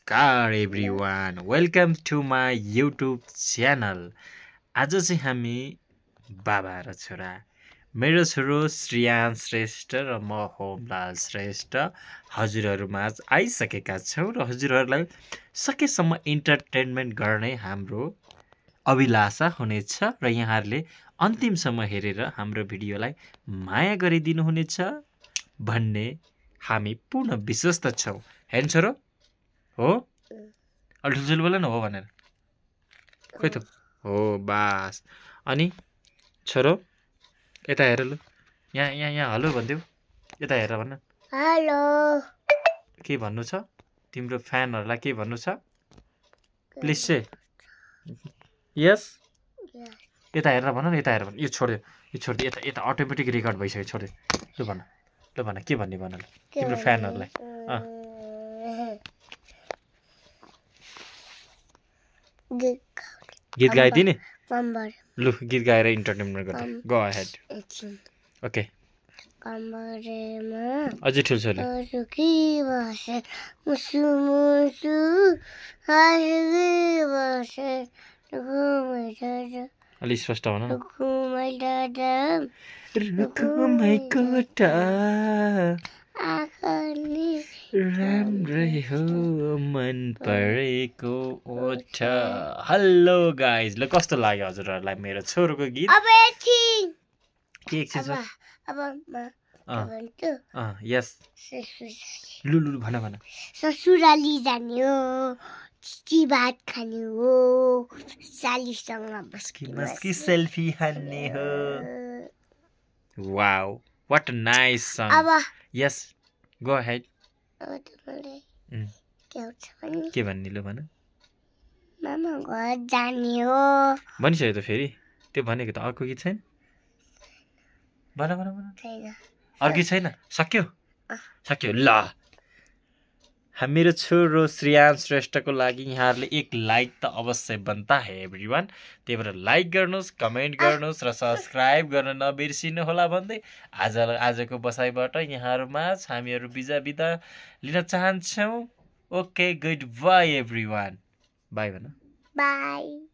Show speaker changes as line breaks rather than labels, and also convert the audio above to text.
नमस्कार everyone, welcome to my YouTube channel. आज चाहिँ हामी बाबा र छोरा, मेरो छोरो श्रियान श्रेष्ठ र म होमलाल श्रेष्ठ हजुरहरूमाझ आइसकेका छौँ र हजुरहरूलाई सकेसम्म इन्टरटेनमेन्ट गर्ने हाम्रो अभिलाषा हुनेछ र यहाँहरूले अन्तिमसम्म हेरेर हाम्रो भिडियोलाई माया गरिदिनुहुनेछ भन्ने हामी पूर्ण विश्वस्त छौँ। हेर्नु छोरो हो ठुल्ठुलो बोल न हो भनेर खोइ त हो बास। अनि छोरो यता हेर लु, यहाँ यहाँ यहाँ हलो भनिदेऊ, यता हेर भन।
हेलो।
के भन्नु छ तिम्रो फ्यानहरूलाई, के भन्नु छ प्लिज से यस। यता हेरेर भन न, यता हेर भन। यो छोडिदियो, यो छोडिदियो, यता यता अटोमेटिक रेकर्ड भइसक्यो, छोडिदियो। लु भन के भन्ने भन ल तिम्रो फ्यानहरूलाई। गीत गाइदिने लु, गीत गाएर इन्टरटेनमेन्ट गर्दै गो अहेड। ओके अझै ठुल्छोले अलि स्पष्ट भन न। राम्रै हो मन परेको ओठ। हेलो गाइज, ल कस्तो लाग्यो हजुरहरूलाई मेरो छोरोको गीत? के एकछिन छ यस लु लु भन भन।
ससुराली जाने हो, चिची भात खाने हो, सालीसँग
मस्की सेल्फी हान्ने हो। Wow what a nice song. Yes go ahead. के भन्ने लु भन।
मामा घर जाने हो
भनिसक्यो त फेरि, त्यो भनेको त। अर्को गीत छैन? भन भन भन।
छैन,
अर्को छैन? सक्यो सक्यो। ल मेरो छोरो श्रियान श्रेष्ठको लागि यहाँहरूले एक लाइक त अवश्य बन्ता है एभ्रिवान। त्यही भएर लाइक गर्नुहोस्, कमेन्ट गर्नुहोस् र सब्सक्राइब गर्न नबिर्सिनु होला भन्दै आजको बसाइबाट यहाँहरूमाझ हामीहरू बिदा लिन चाहन्छौँ। Okay good by everyone. By भन।
बाई।